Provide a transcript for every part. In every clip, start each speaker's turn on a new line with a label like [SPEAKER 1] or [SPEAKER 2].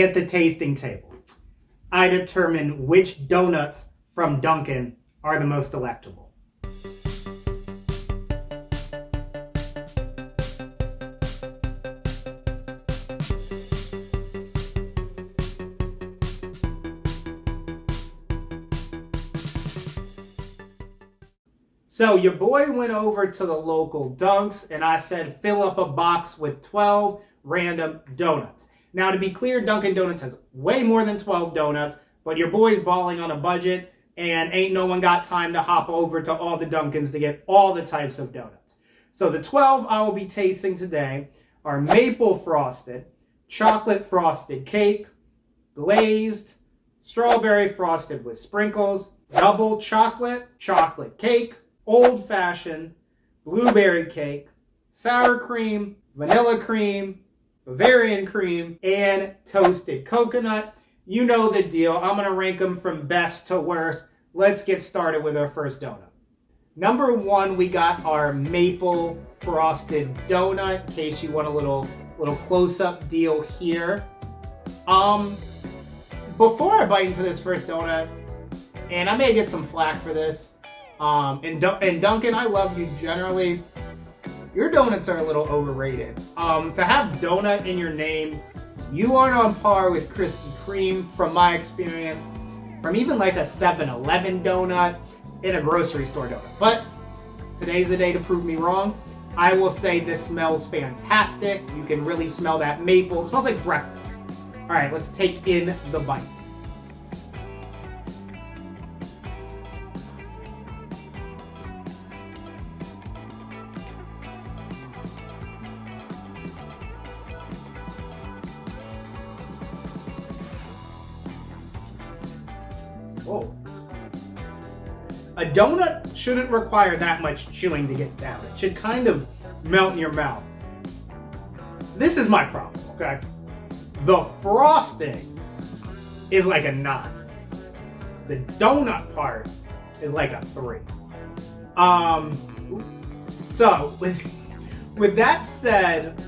[SPEAKER 1] At the tasting table, I determine which donuts from Dunkin are the most delectable. So your boy went over to the local Dunks and I said fill up a box with 12 random donuts. Now to be clear, Dunkin' Donuts has way more than 12 donuts, but your boy's balling on a budget and ain't no one got time to hop over to all the Dunkins to get all the types of donuts. So the 12 I will be tasting today are maple frosted, chocolate frosted cake, glazed, strawberry frosted with sprinkles, double chocolate, chocolate cake, old-fashioned, blueberry cake, sour cream, vanilla cream, Bavarian cream, and toasted coconut. You know the deal. I'm going to rank them from best to worst. Let's get started with our first donut. Number 1, we got our maple frosted donut, in case you want a little close-up deal here. Before I bite into this first donut, and I may get some flack for this, and Dunkin', I love you generally. Your donuts are a little overrated. To have donut in your name, you aren't on par with Krispy Kreme from my experience, from even like a 7-Eleven donut in a grocery store donut. But today's the day to prove me wrong. I will say this smells fantastic. You can really smell that maple. It smells like breakfast. All right, let's take in the bite. Whoa. A donut shouldn't require that much chewing to get down. It should kind of melt in your mouth. This is my problem, okay? The frosting is like a 9. The donut part is like a 3. So with that said,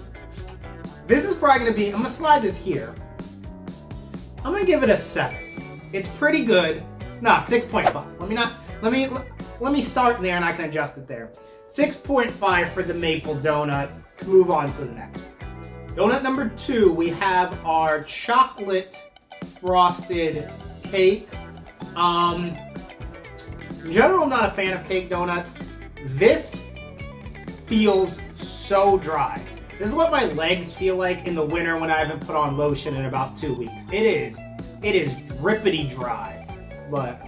[SPEAKER 1] this is probably gonna be, I'm gonna slide this here. I'm gonna give it a 7. It's pretty good. Nah, 6.5. Let me start there and I can adjust it there. 6.5 for the maple donut. Move on to the next one. Donut number 2, we have our chocolate frosted cake. In general, I'm not a fan of cake donuts. This feels so dry. This is what my legs feel like in the winter when I haven't put on lotion in about 2 weeks. It is drippity dry, but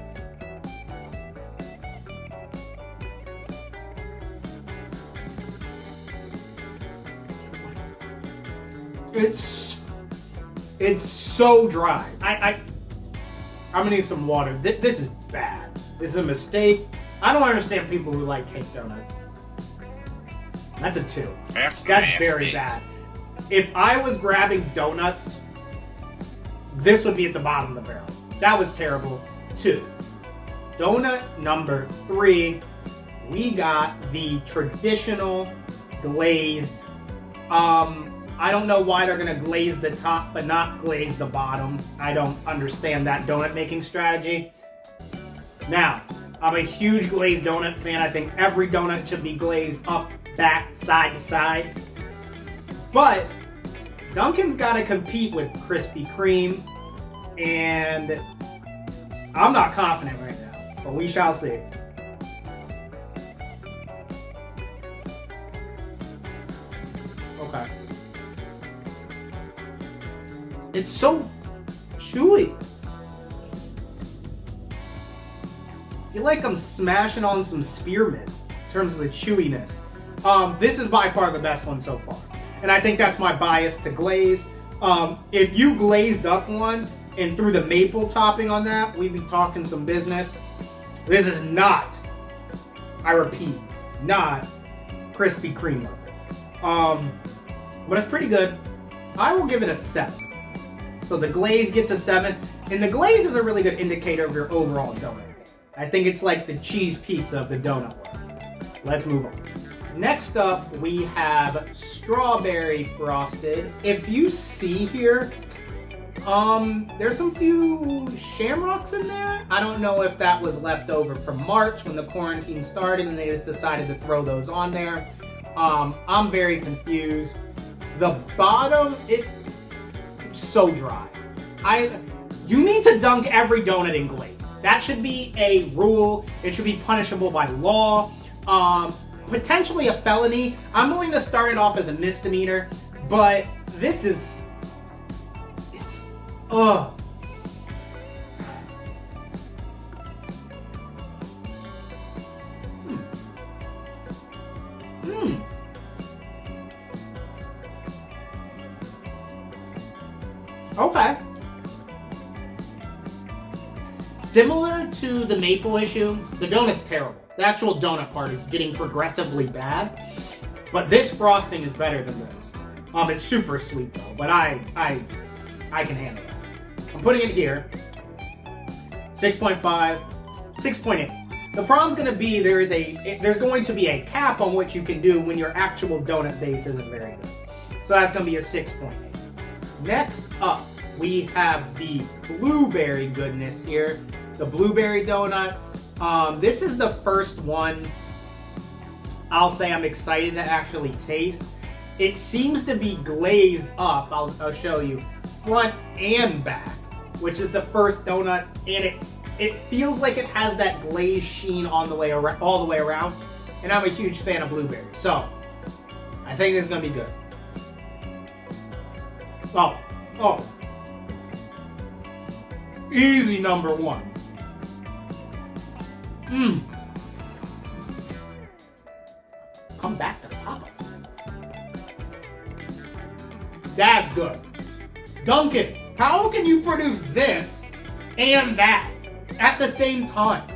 [SPEAKER 1] it's so dry. I'm gonna need some water. This is bad. This is a mistake. I don't understand people who like cake donuts. That's a 2. That's very bad. If I was grabbing donuts, this would be at the bottom of the barrel. That was terrible. 2. Donut number 3, we got the traditional glazed. I don't know why they're gonna glaze the top but not glaze the bottom. I don't understand that donut making strategy. Now, I'm a huge glazed donut fan. I think every donut should be glazed up, back, side to side. But Dunkin's gotta compete with Krispy Kreme, and I'm not confident right now, but we shall see. Okay. It's so chewy. I feel like I'm smashing on some spearmint in terms of the chewiness. This is by far the best one so far. And I think that's my bias to glaze. If you glazed up one and threw the maple topping on that, we'd be talking some business. This is not, I repeat, not Krispy Kreme level. But it's pretty good. I will give it a 7. So the glaze gets a 7. And the glaze is a really good indicator of your overall donut. I think it's like the cheese pizza of the donut world. Let's move on. Next up, we have strawberry frosted. If you see here, There's some few shamrocks in there. I don't know if that was left over from March when the quarantine started and they just decided to throw those on there. I'm very confused. The bottom, it's so dry. You need to dunk every donut in glaze. That should be a rule. It should be punishable by law. Potentially a felony. I'm willing to start it off as a misdemeanor, but this is, ugh. Okay. Similar to the maple issue, the donut's terrible. The actual donut part is getting progressively bad, but this frosting is better than this. It's super sweet though, but I can handle it. I'm putting it here. 6.5, 6.8. The problem's gonna be there's going to be a cap on what you can do when your actual donut base isn't very good. So that's gonna be a 6.8. Next up, we have the blueberry goodness here. The blueberry donut. This is the first one I'll say I'm excited to actually taste. It seems to be glazed up. I'll show you front and back, which is the first donut, and it feels like it has that glazed sheen on the way around, all the way around. And I'm a huge fan of blueberry, so I think this is gonna be good. Oh, easy number one. Come back to Papa. That's good. Dunkin, how can you produce this and that at the same time?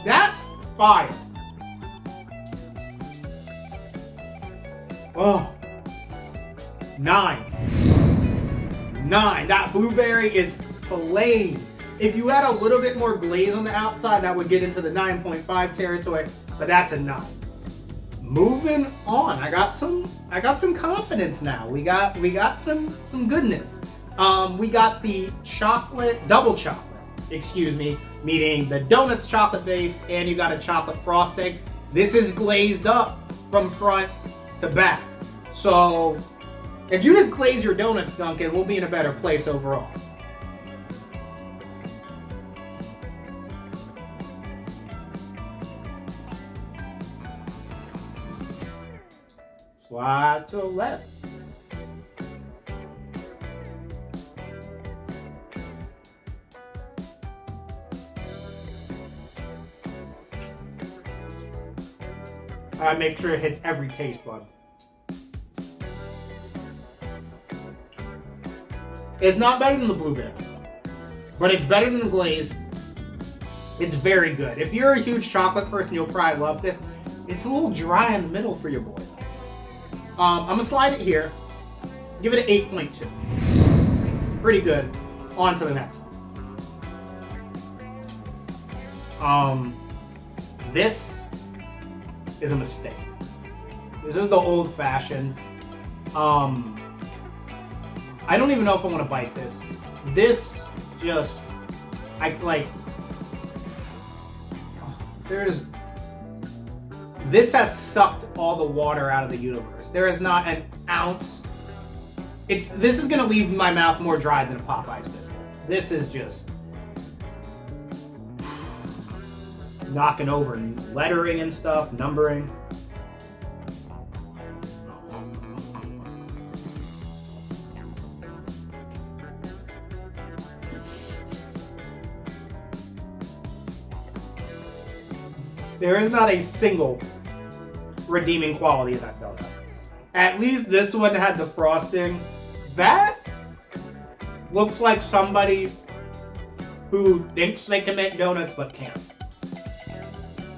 [SPEAKER 1] That's fire. Oh, 9. That blueberry is flames. If you had a little bit more glaze on the outside, that would get into the 9.5 territory, but that's a 9. Moving on, I got some confidence now. We got some goodness. We got the double chocolate, meaning the donut's chocolate base and you got a chocolate frosting. This is glazed up from front to back. So if you just glaze your donuts, Dunkin, we'll be in a better place overall. Slide to the left. I make sure it hits every taste bud. It's not better than the blueberry, but it's better than the glaze. It's very good. If you're a huge chocolate person, you'll probably love this. It's a little dry in the middle for your boy. I'm gonna slide it here. Give it an 8.2. Pretty good. On to the next one. This is a mistake. This is the old-fashioned. I don't even know if I want to bite this. This just, this has sucked all the water out of the universe. There is not an ounce. This is gonna leave my mouth more dry than a Popeye's biscuit. This is just knocking over lettering and stuff, numbering. There is not a single redeeming quality of that donut. At least this one had the frosting. That looks like somebody who thinks they can make donuts but can't.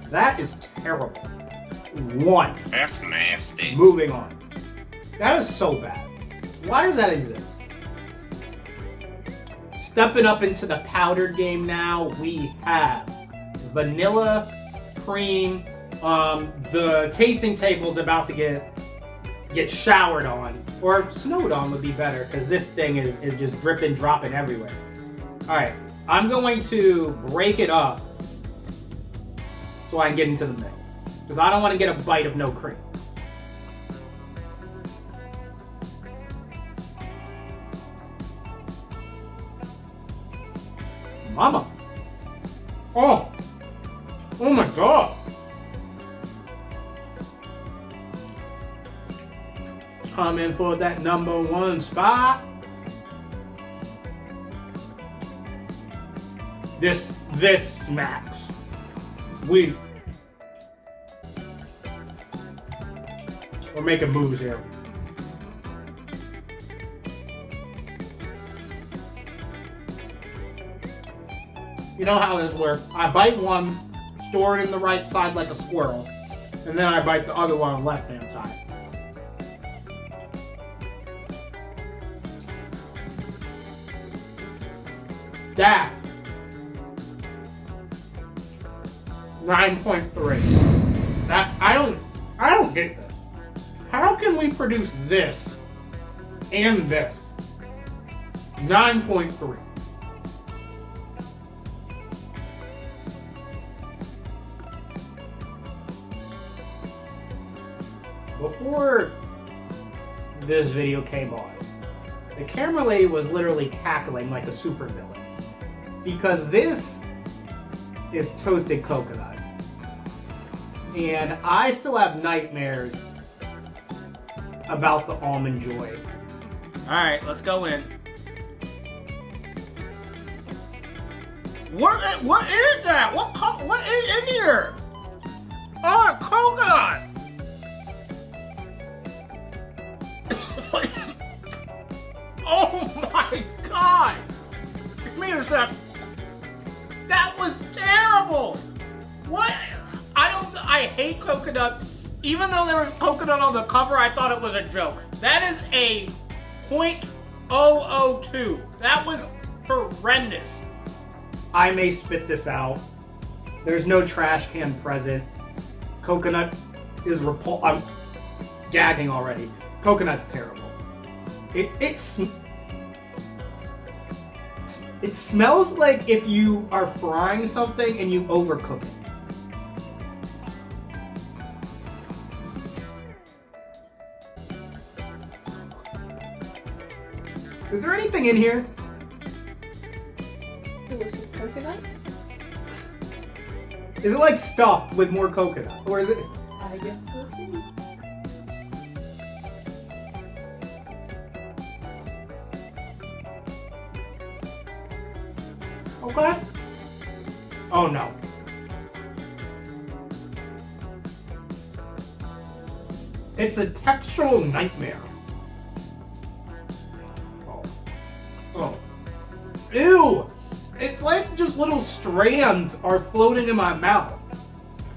[SPEAKER 1] That is terrible. 1.
[SPEAKER 2] That's nasty.
[SPEAKER 1] Moving on. That is so bad. Why does that exist? Stepping up into the powdered game now, we have vanilla cream. The tasting table's about to get showered on. Or snowed on would be better, because this thing is just dripping, dropping everywhere. Alright, I'm going to break it up so I can get into the middle. Because I don't want to get a bite of no cream. Mama. Oh. Oh my God. Coming for that #1 spot. This smacks. We're making moves here. You know how this works. I bite one, store it in the right side like a squirrel, and then I bite the other one on the left-hand side. That 9.3. That I don't get this. How can we produce this and this? 9.3. Before this video came on, the camera lady was literally cackling like a supervillain. Because this is toasted coconut. And I still have nightmares about the Almond Joy. Alright, let's go in. What is that? What is in here? Oh, coconut! Oh my God! Give me a sec. That was terrible! What? I hate coconut. Even though there was coconut on the cover, I thought it was a joke. That is a .002. That was horrendous. I may spit this out. There's no trash can present. Coconut is I'm gagging already. Coconut's terrible. It smells like if you are frying something and you overcook it. Is there anything in here?
[SPEAKER 2] Delicious coconut?
[SPEAKER 1] Is it like stuffed with more coconut? Or is it...
[SPEAKER 2] I guess we'll see.
[SPEAKER 1] Okay. Oh no. It's a textural nightmare. Oh. Ew! It's like just little strands are floating in my mouth.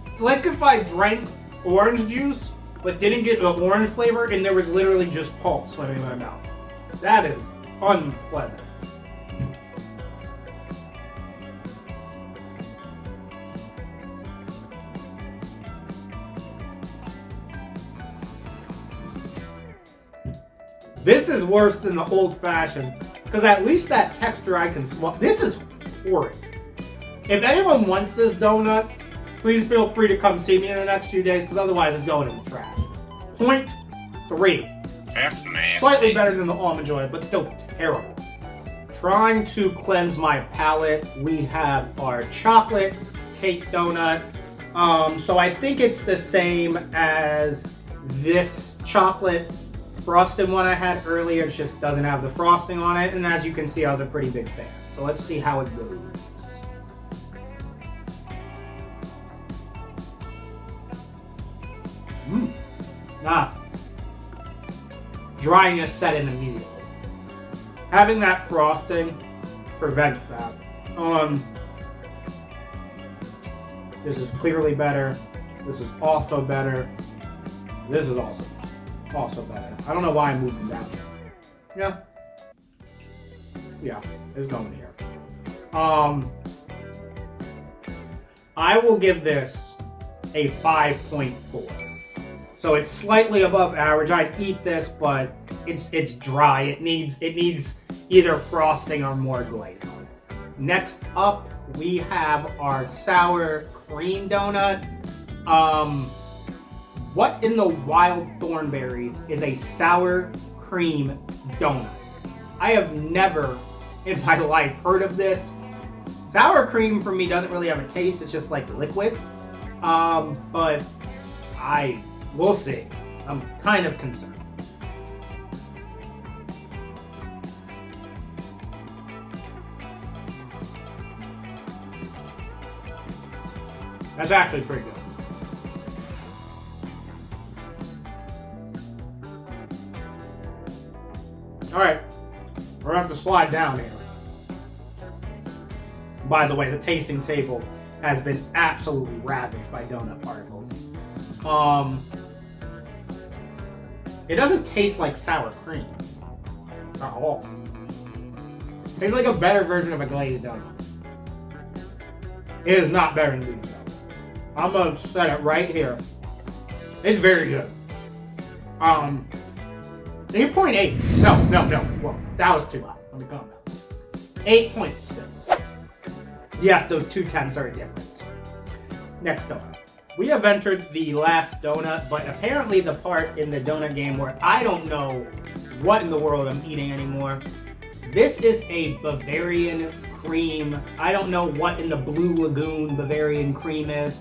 [SPEAKER 1] It's like if I drank orange juice, but didn't get the orange flavor, and there was literally just pulp swimming in my mouth. That is unpleasant. This is worse than the old-fashioned, because at least that texture I can swallow. This is horrid. If anyone wants this donut, please feel free to come see me in the next few days, because otherwise it's going in the trash. .3.
[SPEAKER 3] That's nasty.
[SPEAKER 1] Slightly better than the Almond Joy, but still terrible. Trying to cleanse my palate, we have our chocolate cake donut. So I think it's the same as this chocolate frosted one I had earlier. It just doesn't have the frosting on it, and as you can see, I was a pretty big fan. So let's see how it goes. Dryness set in immediately. Having that frosting prevents that. This is clearly better. This is also better. This is also better. I don't know why I'm moving down. Yeah, it's going here. I will give this a 5.4. So it's slightly above average. I'd eat this, but it's dry. It needs either frosting or more glaze on it. Next up, we have our sour cream donut. What in the wild thornberries is a sour cream donut? I have never in my life heard of this. Sour cream for me doesn't really have a taste. It's just like liquid. But we'll see. I'm kind of concerned. That's actually pretty good. All right, we're gonna have to slide down here. By the way, the tasting table has been absolutely ravaged by donut particles. It doesn't taste like sour cream at all. It tastes like a better version of a glazed donut. It is not better than these though. I'm gonna set it right here. It's very good. 8.8. No. Whoa, that was too high. Let me calm down. 8.6. Yes, those 2 tenths are a difference. Next donut. We have entered the last donut, but apparently the part in the donut game where I don't know what in the world I'm eating anymore. This is a Bavarian cream. I don't know what in the Blue Lagoon Bavarian cream is.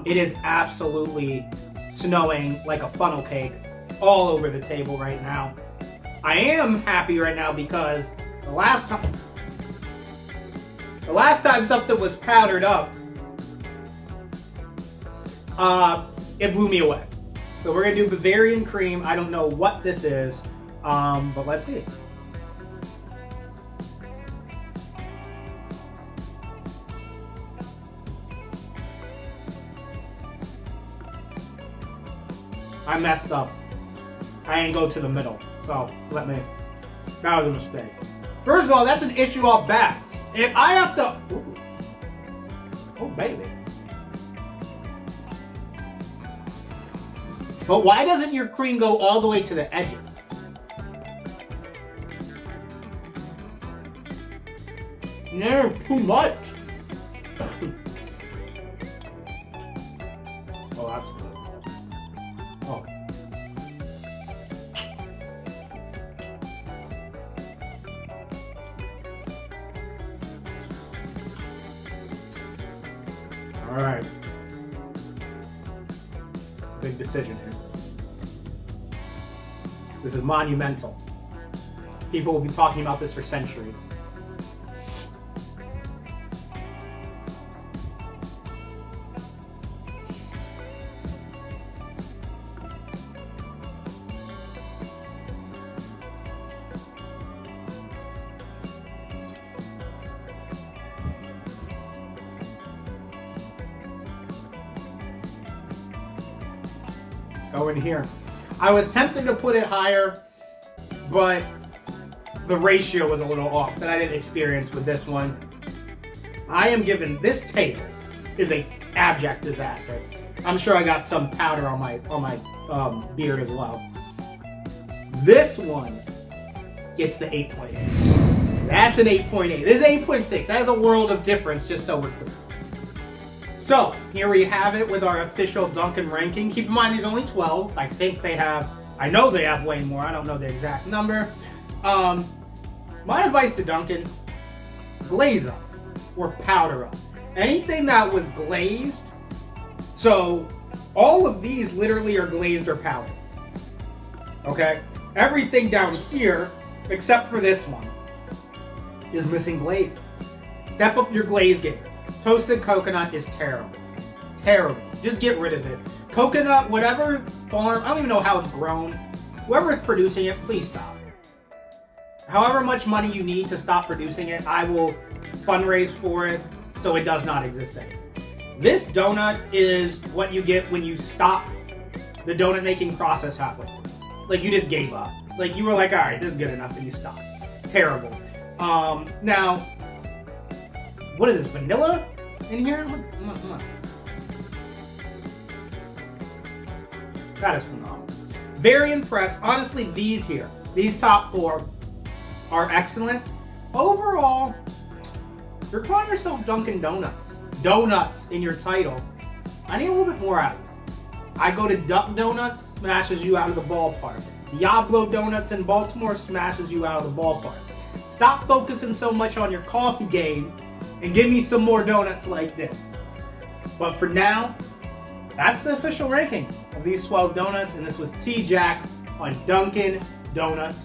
[SPEAKER 1] It is absolutely snowing like a funnel cake all over the table right now. I am happy right now because the last time something was powdered up, it blew me away. So we're gonna do Bavarian cream. I don't know what this is, but let's see. I messed up. I didn't go to the middle, so that was a mistake. First of all, that's an issue off bat. If I have to, ooh. Oh baby. But why doesn't your cream go all the way to the edges? No, too much. Oh, that's good. Oh. All right. It's a big decision here. This is monumental. People will be talking about this for centuries. Go in here. I was tempted to put it higher, but the ratio was a little off that I didn't experience with this one. I am given this table is a abject disaster. I'm sure I got some powder on my beard as well. This one gets the 8.8. That's an 8.8. This is 8.6. That is a world of difference, just so we're clear. So, here we have it with our official Dunkin ranking. Keep in mind, there's only 12. I know they have way more. I don't know the exact number. My advice to Dunkin, glaze up or powder up. Anything that was glazed, so all of these literally are glazed or powdered. Okay? Everything down here, except for this one, is missing glaze. Step up your glaze game. Toasted coconut is terrible. Terrible. Just get rid of it. Coconut, whatever farm, I don't even know how it's grown. Whoever is producing it, please stop. However much money you need to stop producing it, I will fundraise for it so it does not exist anymore. This donut is what you get when you stop the donut making process halfway through. Like you just gave up. Like you were like, all right, this is good enough, and you stopped. Terrible. Now, what is this, vanilla in here? Come on. That is phenomenal. Very impressed. Honestly, these here, These top 4 are excellent. Overall, you're calling yourself Dunkin' Donuts in your title. I need a little bit more out of you. I go to Duck Donuts, smashes you out of the ballpark. Diablo Donuts in Baltimore smashes you out of the ballpark. Stop focusing so much on your coffee game and give me some more donuts like this. But for now, that's the official ranking of these 12 donuts, and this was TJacks on Dunkin' Donuts.